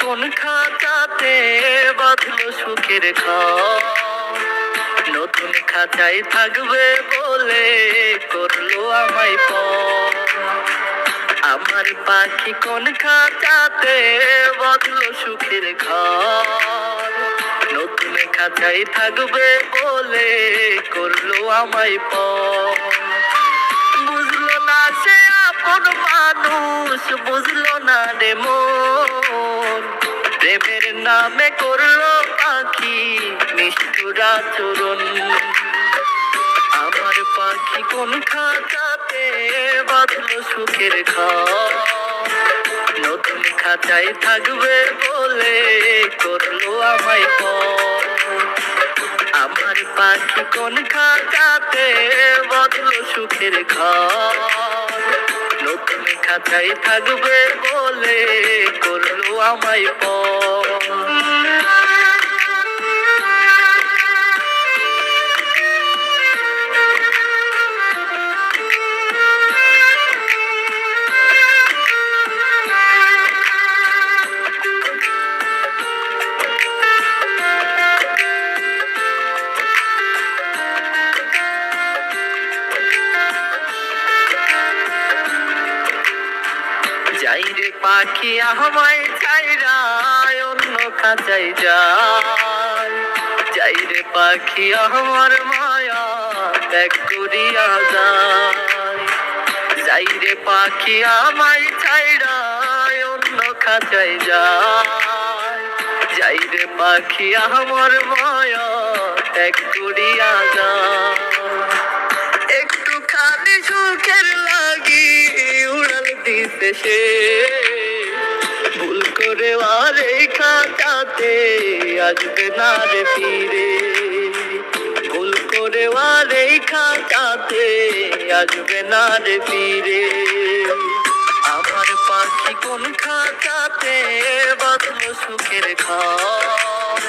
কোন খাঁচাতে বাঁধলো সুখের ঘর, নতুন খাঁচায় থাকবে বলে করলো আমায় পর। আমার পাখি কোন খাঁচাতে বাঁধলো সুখের ঘর, নতুন খাঁচায় থাকবে বলে করলো আমায় পর। বুঝলো না সে আপন মানুষ, বুঝলো না রে মন, প্রেমের নামে করলো পাখি নিষ্ঠুর আচরণ। আমার পাখি কোন খাঁচাতে বাঁধলো সুখের ঘর, নতুন খাঁচায় থাকবে বলে করলো আমায় পর। আমার পাখি কোন খাঁচাতে বাঁধলো সুখের ঘর, নতুন খাঁচায় থাকবে বলে করলো আমায় পর। যাই রে পাখি আমায় ছাইরা অন্য খাঁচায় যায়, যাই রে পাখি আমার মায়া ত্যাগ করিয়া যায়। যাই রে পাখি আমায় ছাইরা অন্য খাঁচায় যায়, যাই রে পাখি আমার মায়া ত্যাগ করিয়া যায়। একটুখানি সুখের লাগি উড়াল দিতে সে, ভুল করে আর এই খাঁচাতে আসবে না রে ফিরে। ভুল করে আর এই খাঁচাতে আসবে না রে ফিরে। আমার পাখি কোন খাঁচাতে বাঁধলো সুখের ঘর,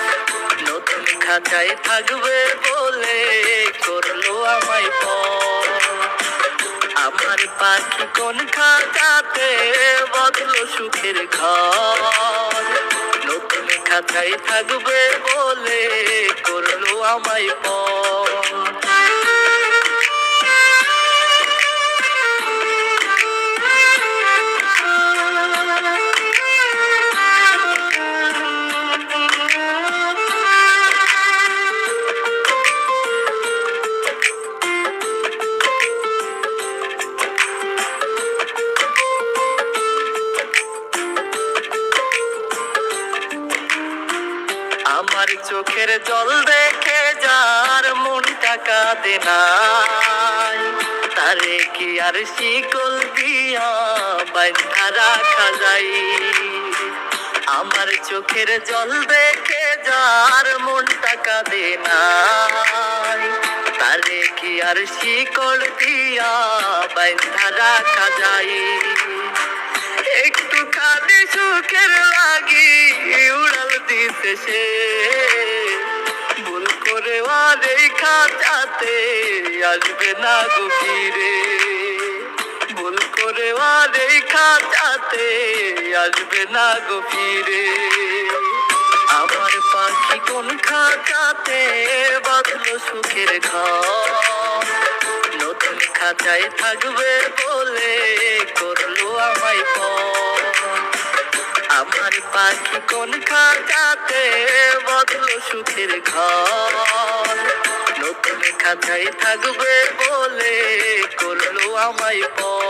নতুন খাঁচায় থাকবে বলে করলো আমায় পর। আমার পাখি কোন খাঁচাতে বাঁধলো সুখের ঘর, নতুন খাঁচায় থাকবে বলে করলো আমায় পর। আমার চোখের জল দেখে যার মনটা কাঁদে নাই, তারে কি আর শিকল দিয়া বাঁধা রাখা যায়। আমার চোখের জল দেখে যার মনটা কাঁদে নাই, তারে কি আর শিকল দিয়া বাঁধা রাখা যায়। একটুখানি সুখের লাগি উড়াল দিতে সে, ভুল করে আর এই খাঁচাতে আসবে না গো ফিরে। ভুল করে আর এই খাঁচাতে আসবে না গো ফিরে। আমার পাখি কোন খাঁচাতে বাঁধলো সুখের ঘর, নতুন খাঁচায় থাকবে বলে করলো আমায় পর। আমার পাখি কোন খাঁচাতে বাঁধলো সুখের ঘর, নতুন খাঁচায় থাকবে বলে করলো আমায় পর।